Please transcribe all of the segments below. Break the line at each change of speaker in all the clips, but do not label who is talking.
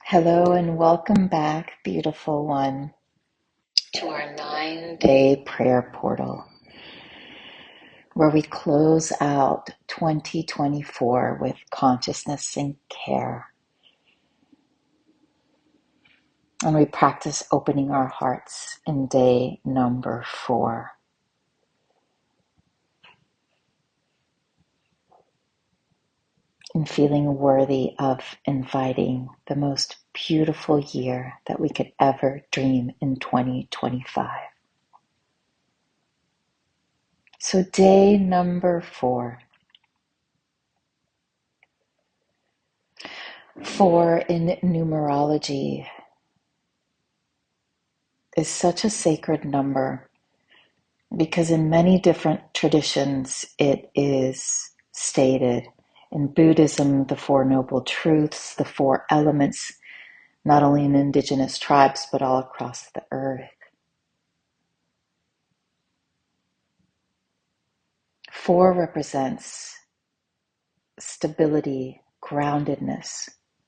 Hello and welcome back, beautiful one, to our 9-day prayer portal where we close out 2024 with consciousness and care. And we practice opening our hearts in day number 4. And feeling worthy of inviting the most beautiful year that we could ever dream in 2025. So day number 4. 4 in numerology is such a sacred number because in many different traditions it is stated. In Buddhism, the Four Noble Truths, the four elements, not only in indigenous tribes but all across the earth. 4 represents stability, groundedness,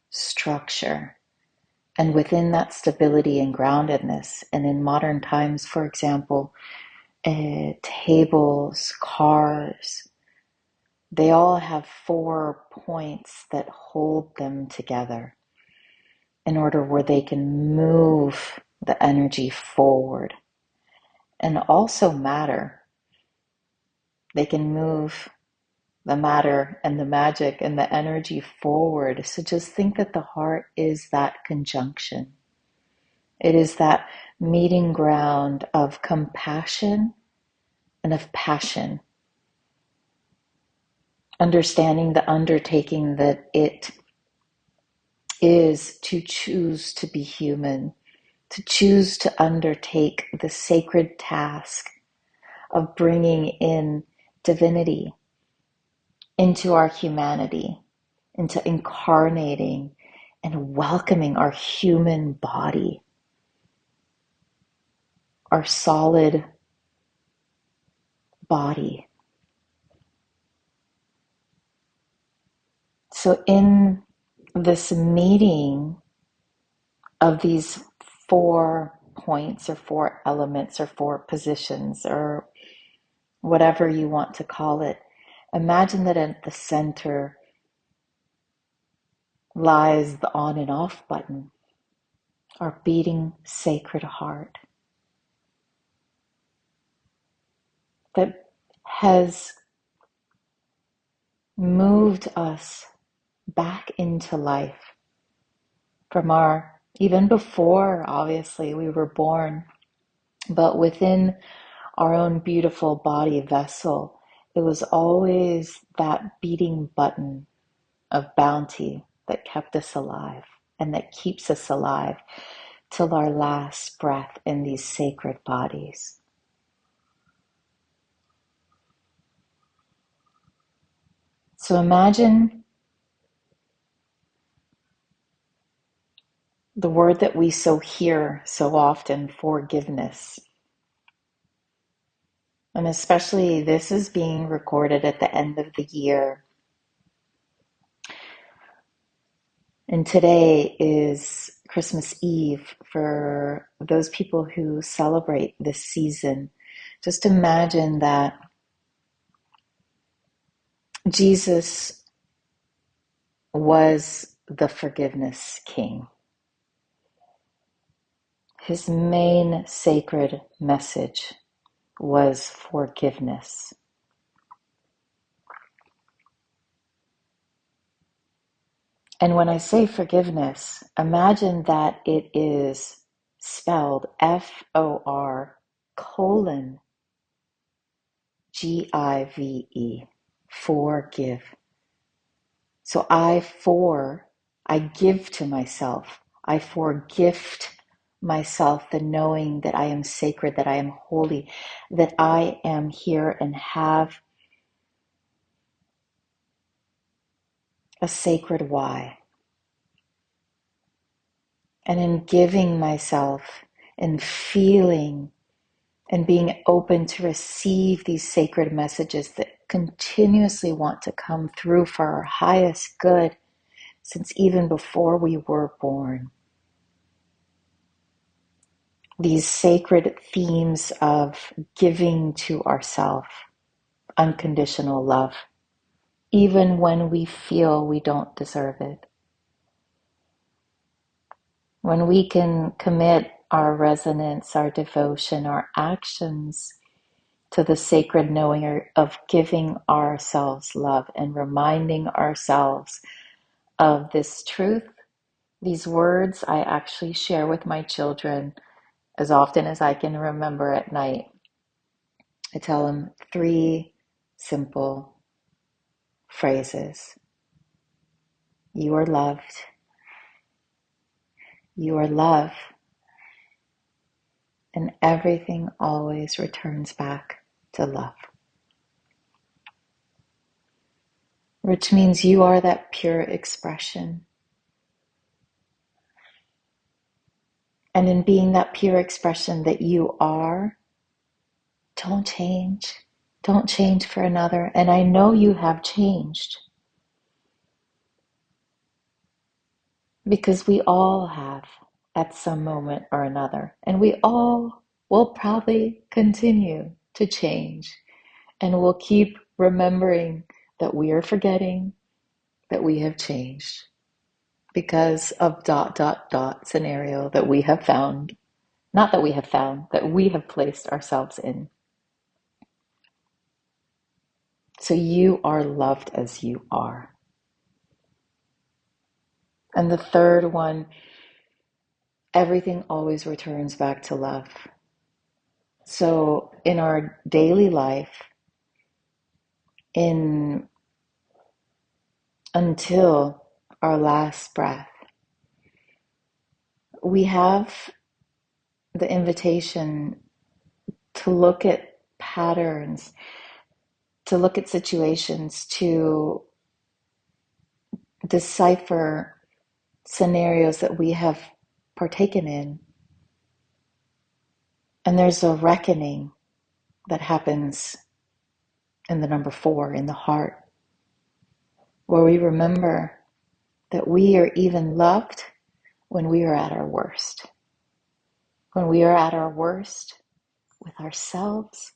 structure. And within that stability and groundedness, and in modern times, for example, tables, cars, they all have 4 points that hold them together in order where they can move the energy forward. And also matter. They can move the matter and the magic and the energy forward. So just think that the heart is that conjunction. It is that meeting ground of compassion and of passion. Understanding the undertaking that it is to choose to be human, to choose to undertake the sacred task of bringing in divinity into our humanity, into incarnating and welcoming our human body, our solid body. So in this meeting of these 4 points or 4 elements or 4 positions or whatever you want to call it, imagine that at the center lies the on and off button, our beating sacred heart that has moved us back into life from our, even before obviously we were born, but within our own beautiful body vessel, it was always that beating button of bounty that kept us alive and that keeps us alive till our last breath in these sacred bodies. So imagine the word that we so hear so often, forgiveness. And especially this is being recorded at the end of the year. And today is Christmas Eve for those people who celebrate this season. Just imagine that Jesus was the forgiveness king. His main sacred message was forgiveness. And when I say forgiveness, imagine that it is spelled F-O-R colon G-I-V-E, forgive. So I give to myself. I forgift myself the knowing that I am sacred, that I am holy, that I am here and have a sacred why. And in giving myself and feeling and being open to receive these sacred messages that continuously want to come through for our highest good, since even before we were born. These sacred themes of giving to ourselves, unconditional love, even when we feel we don't deserve it. When we can commit our resonance, our devotion, our actions to the sacred knowing of giving ourselves love and reminding ourselves of this truth, these words I actually share with my children as often as I can remember at night. I tell them 3 simple phrases. You are loved. You are love. And everything always returns back to love. Which means you are that pure expression. And in being that pure expression that you are, don't change. Don't change for another. And I know you have changed. Because we all have at some moment or another. And we all will probably continue to change. And we'll keep remembering that we are forgetting that we have changed because of ... scenario that we have found. Not that we have found, that we have placed ourselves in. So you are loved as you are. And the third one, everything always returns back to love. So in our daily life, until our last breath, we have the invitation to look at patterns, to look at situations, to decipher scenarios that we have partaken in. And there's a reckoning that happens in the number 4, in the heart, where we remember that we are even loved when we are at our worst. When we are at our worst with ourselves,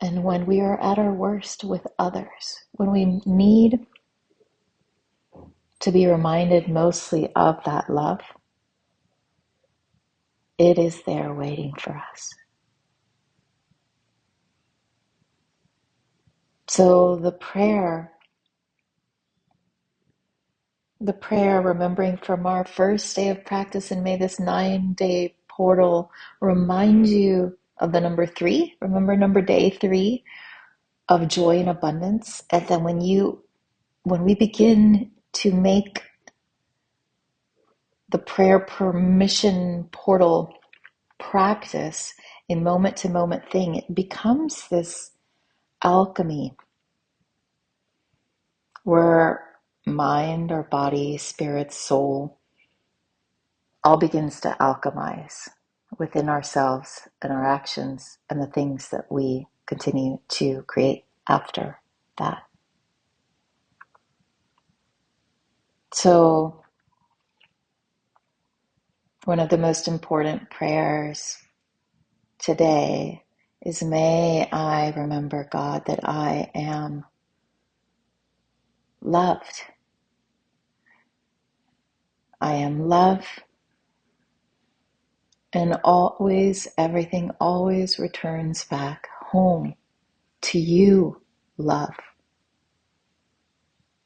and when we are at our worst with others, when we need to be reminded mostly of that love, it is there waiting for us. So the prayer, remembering from our first day of practice, and may this 9-day portal remind you of the number 3. Remember number day 3 of joy and abundance. And then when we begin to make the prayer permission portal practice a moment to moment thing, it becomes this alchemy where mind or body, spirit, soul all begins to alchemize within ourselves and our actions and the things that we continue to create after that. So one of the most important prayers today is, may I remember, God, that I am loved. I am love, and always, everything always returns back home to you, love.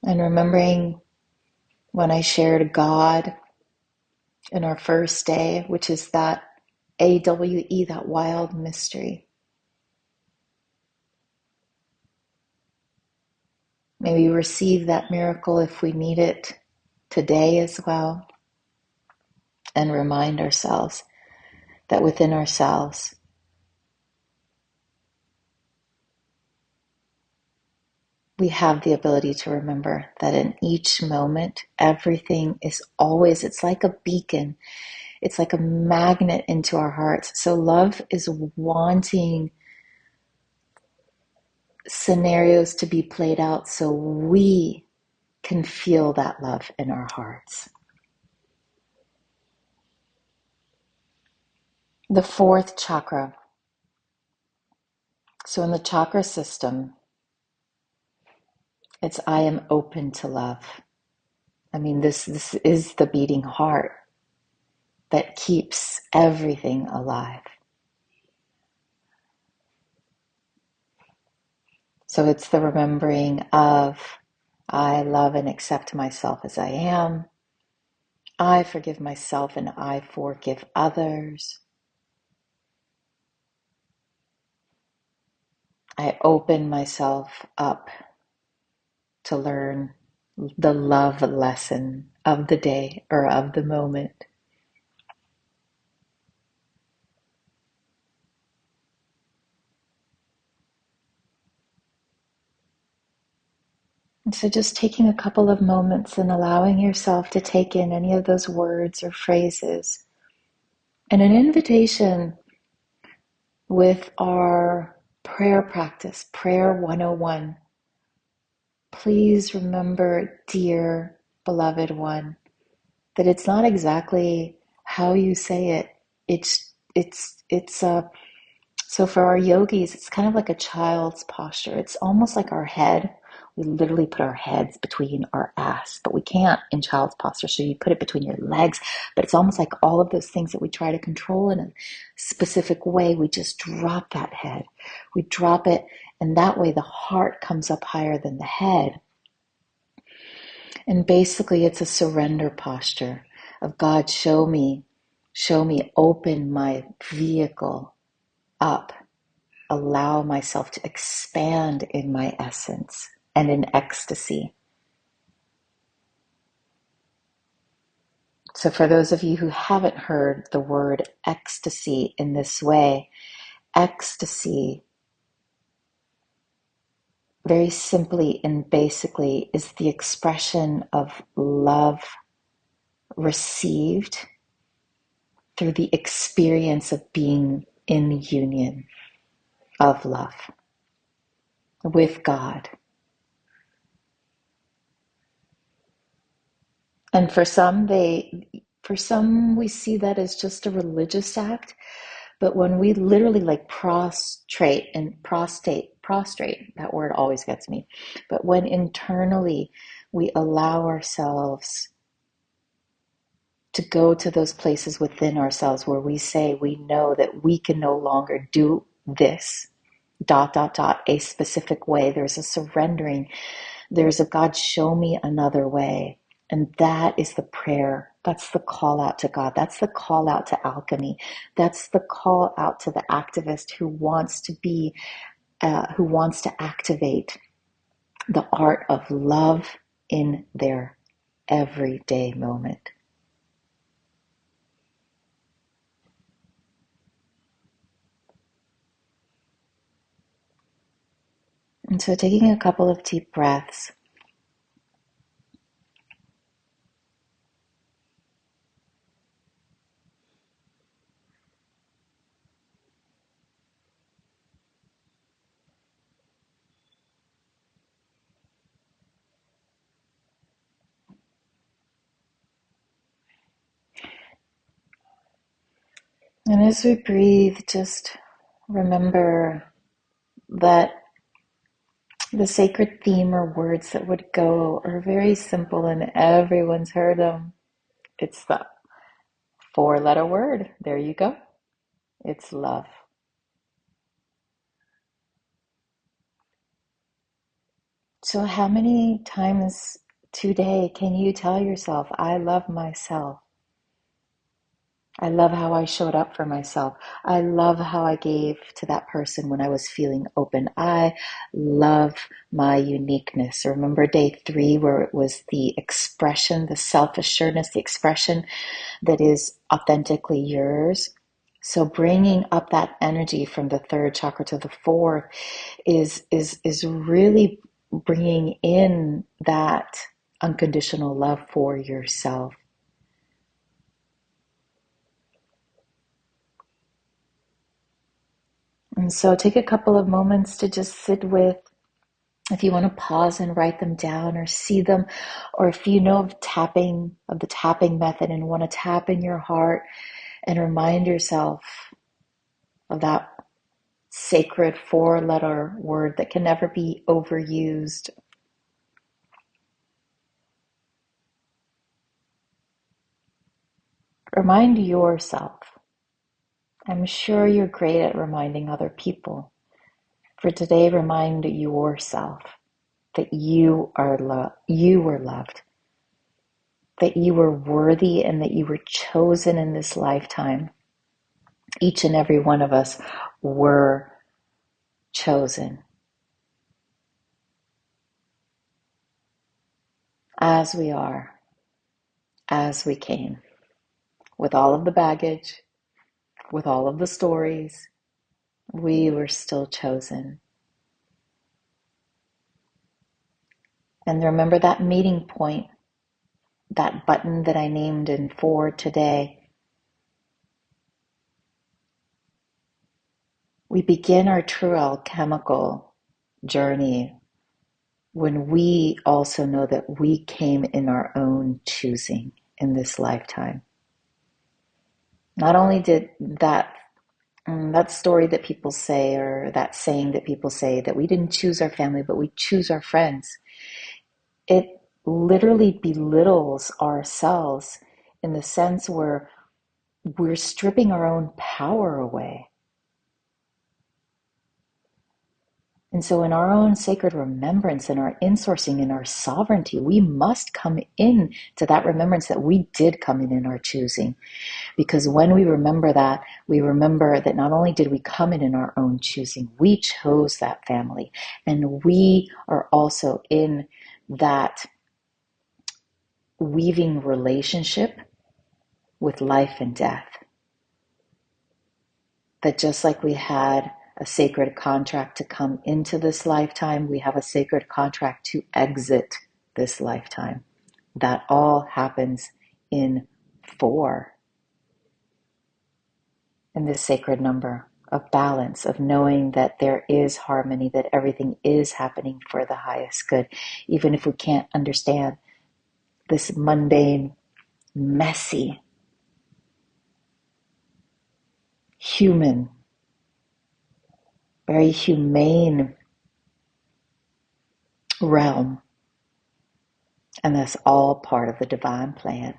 And remembering when I shared God in our first day, which is that AWE, that wild mystery. May we receive that miracle if we need it today as well, and remind ourselves that within ourselves we have the ability to remember that in each moment, everything is always, it's like a beacon. It's like a magnet into our hearts. So love is wanting scenarios to be played out so we can feel that love in our hearts. The fourth chakra. So in the chakra system, it's I am open to love. I mean, this is the beating heart that keeps everything alive. So it's the remembering of I love and accept myself as I am. I forgive myself and I forgive others. I open myself up to learn the love lesson of the day or of the moment. And so just taking a couple of moments and allowing yourself to take in any of those words or phrases. And an invitation with our prayer practice, Prayer 101. Please remember, dear beloved one, that it's not exactly how you say it. It's so for our yogis, it's kind of like a child's posture. It's almost like our head. We literally put our heads between our ass, but we can't in child's posture. So you put it between your legs, but it's almost like all of those things that we try to control in a specific way. We just drop that head. We drop it, and that way the heart comes up higher than the head. And basically it's a surrender posture of God, show me, open my vehicle up, allow myself to expand in my essence and in ecstasy. So for those of you who haven't heard the word ecstasy in this way, ecstasy very simply and basically is the expression of love received through the experience of being in union of love with God. And for some we see that as just a religious act, but when we literally like prostrate, that word always gets me. But when internally we allow ourselves to go to those places within ourselves where we say we know that we can no longer do this a specific way. There's a surrendering. There's a God, show me another way. And that is the prayer. That's the call out to God. That's the call out to alchemy. That's the call out to the activist who wants to activate the art of love in their everyday moment. And so taking a couple of deep breaths. And as we breathe, just remember that the sacred theme or words that would go are very simple and everyone's heard them. It's the four-letter word. There you go. It's love. So how many times today can you tell yourself, I love myself? I love how I showed up for myself. I love how I gave to that person when I was feeling open. I love my uniqueness. Remember day 3 where it was the expression, the self-assuredness, the expression that is authentically yours. So bringing up that energy from the 3rd chakra to the 4th is really bringing in that unconditional love for yourself. And so take a couple of moments to just sit with If you want to pause and write them down or see them, or if you know of the tapping method and want to tap in your heart and remind yourself of that sacred four-letter word that can never be overused. Remind yourself. I'm sure you're great at reminding other people. For today, remind yourself that you were loved, that you were worthy, and that you were chosen in this lifetime. Each and every one of us were chosen as we are, as we came, with all of the baggage, with all of the stories. We were still chosen. And remember that meeting point, that button that I named in 4 today. We begin our true alchemical journey when we also know that we came in our own choosing in this lifetime. Not only did that story that people say, or that saying that people say, that we didn't choose our family, but we choose our friends, it literally belittles ourselves in the sense where we're stripping our own power away. And so in our own sacred remembrance and our insourcing and our sovereignty, we must come in to that remembrance that we did come in our choosing. Because when we remember that, we remember that not only did we come in our own choosing, we chose that family. And we are also in that weaving relationship with life and death. That just like we had a sacred contract to come into this lifetime, we have a sacred contract to exit this lifetime. That all happens in 4, in this sacred number of balance, of knowing that there is harmony, that everything is happening for the highest good, even if we can't understand this mundane, messy, human, very humane realm. And that's all part of the divine plan.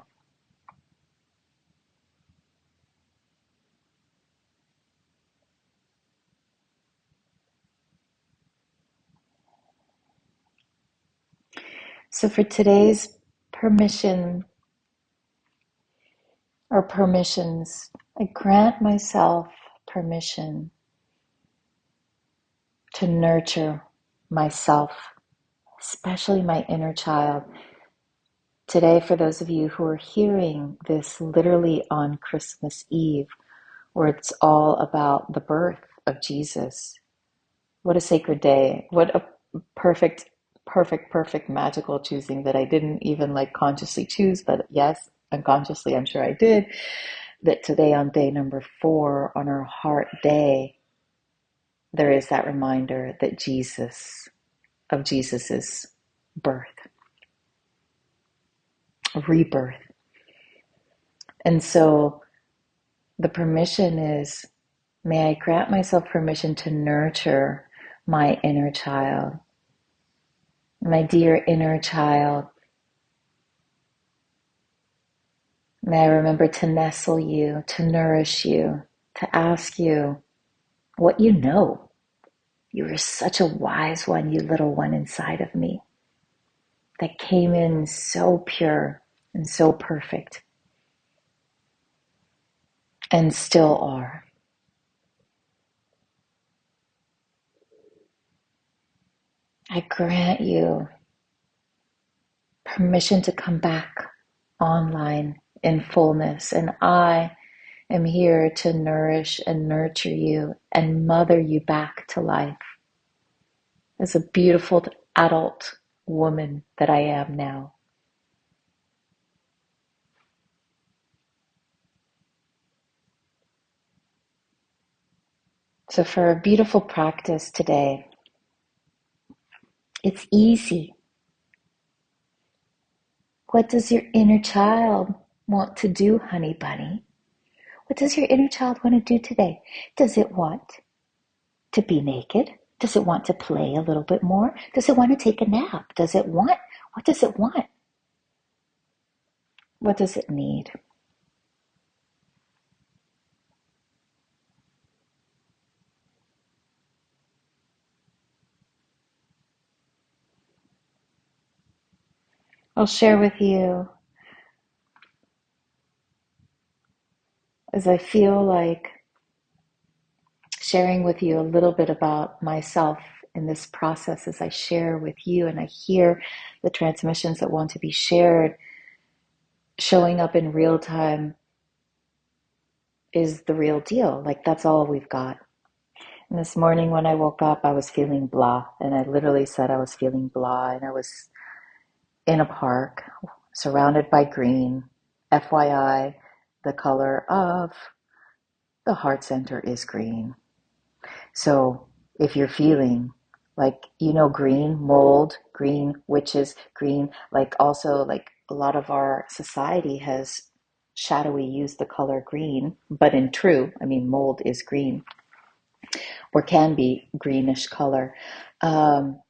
So for today's permission or permissions, I grant myself permission to nurture myself, especially my inner child. Today, for those of you who are hearing this literally on Christmas Eve, where it's all about the birth of Jesus. What a sacred day. What a perfect, magical choosing that I didn't even consciously choose, but yes, unconsciously, I'm sure I did. That today on day number 4, on our heart day, there is that reminder that of Jesus's birth, rebirth. And so the permission is, may I grant myself permission to nurture my inner child, my dear inner child. May I remember to nestle you, to nourish you, to ask you what you know. You are such a wise one, you little one inside of me, that came in so pure and so perfect, and still are. I grant you permission to come back online in fullness, and I am here to nourish and nurture you and mother you back to life as a beautiful adult woman that I am now. So for a beautiful practice today, It's easy. What does your inner child want to do, honey bunny? What does your inner child want to do today? Does it want to be naked? Does it want to play a little bit more? Does it want to take a nap? What does it want? What does it need? I'll share with you as I feel like sharing with you a little bit about myself in this process as I share with you and I hear the transmissions that want to be shared showing up in real time is the real deal. Like that's all we've got. And this morning when I woke up, I was feeling blah. And I literally said I was feeling blah. And I was in a park surrounded by green. FYI, the color of the heart center is green. So if you're feeling like, green, mold, green, witches, green, like also like a lot of our society has shadowy used the color green, but mold is green or can be greenish color. Um,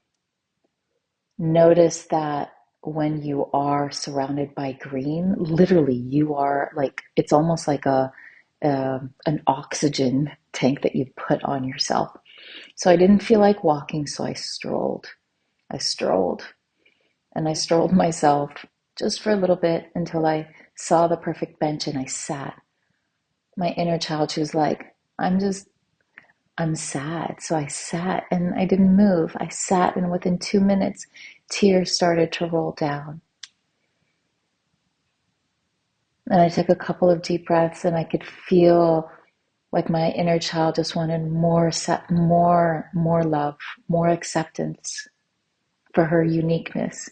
Notice that when you are surrounded by green, literally you are like, it's almost like an oxygen tank that you put on yourself. So I didn't feel like walking, so I strolled. I strolled and I strolled myself just for a little bit until I saw the perfect bench and I sat. My inner child, she was like, I'm sad. So I sat and I didn't move. I sat and within 2 minutes, tears started to roll down. And I took a couple of deep breaths and I could feel like my inner child just wanted more love, more acceptance for her uniqueness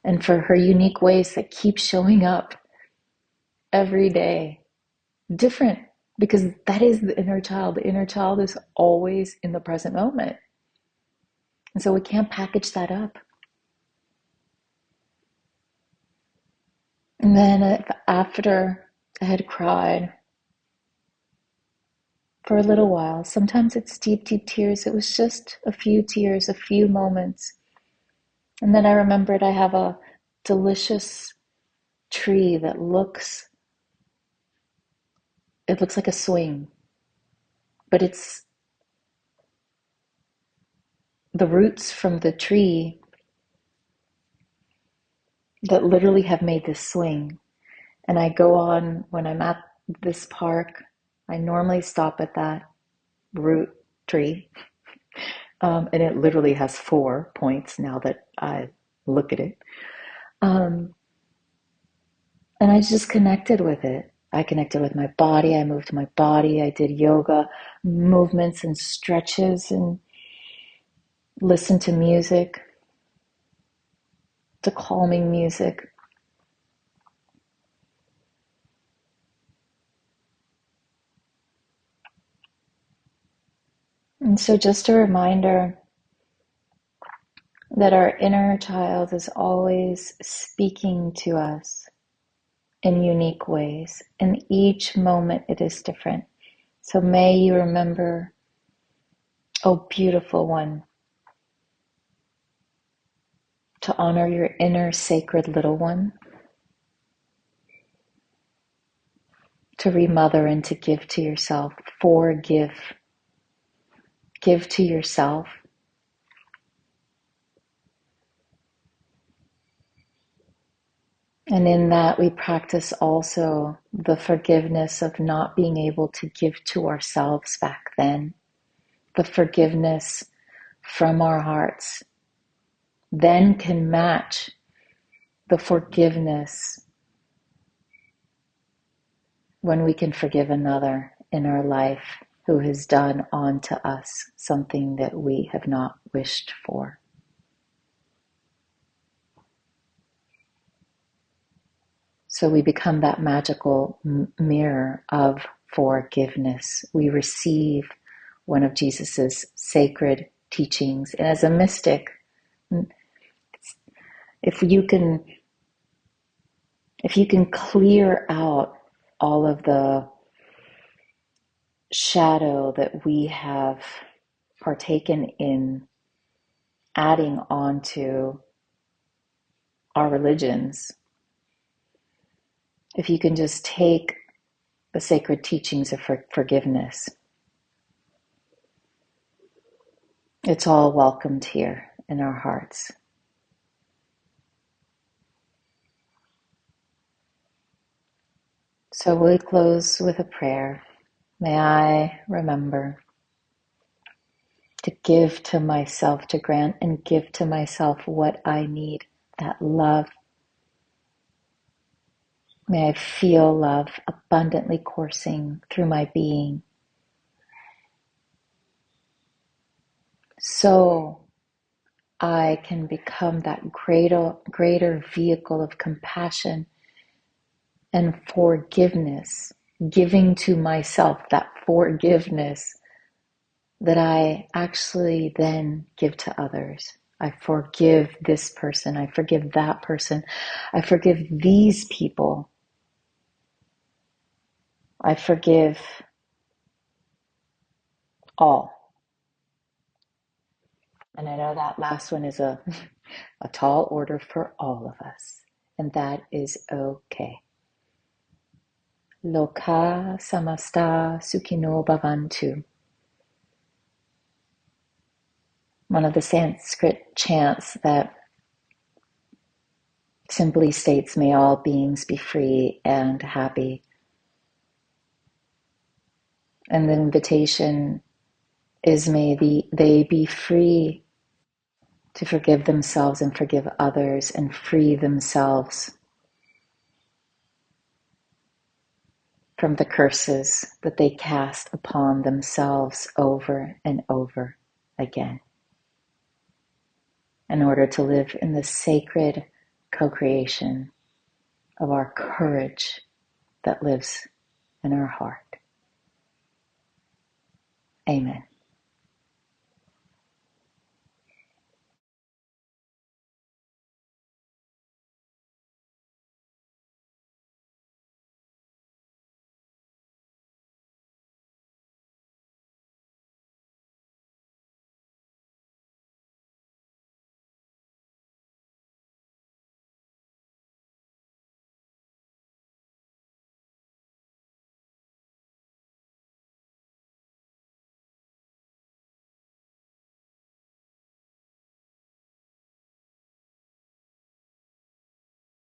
and for her unique ways that keep showing up every day. Different, because that is the inner child. The inner child is always in the present moment. And so we can't package that up. And then after I had cried for a little while, sometimes it's deep, deep tears. It was just a few tears, a few moments. And then I remembered I have a delicious tree that it looks like a swing, but it's the roots from the tree that literally have made this swing. And I go on when I'm at this park, I normally stop at that root tree. And it literally has 4 points now that I look at it. And I just connected with it. I connected with my body. I moved my body. I did yoga movements and stretches and listened to music, to calming music. And so just a reminder that our inner child is always speaking to us in unique ways. In each moment, it is different. So may you remember, oh, beautiful one, to honor your inner sacred little one, to remother and to give to yourself, forgive, give to yourself. And in that, we practice also the forgiveness of not being able to give to ourselves back then, the forgiveness from our hearts, then can match the forgiveness when we can forgive another in our life who has done onto us something that we have not wished for. So we become that magical mirror of forgiveness. We receive one of Jesus's sacred teachings. And as a mystic, If you can clear out all of the shadow that we have partaken in adding on to our religions, if you can just take the sacred teachings of forgiveness, it's all welcomed here in our hearts. So we'll close with a prayer. May I remember to give to myself, to grant and give to myself what I need, that love. May I feel love abundantly coursing through my being, so I can become that greater vehicle of compassion and forgiveness, giving to myself that forgiveness that I actually then give to others. I forgive this person. I forgive that person. I forgive these people. I forgive all. And I know that last one is a tall order for all of us. And that is okay. Loka samasta sukhino bhavantu. One of the Sanskrit chants that simply states, may all beings be free and happy. And the invitation is, may they be free to forgive themselves and forgive others and free themselves from the curses that they cast upon themselves over and over again, in order to live in the sacred co-creation of our courage that lives in our heart. Amen.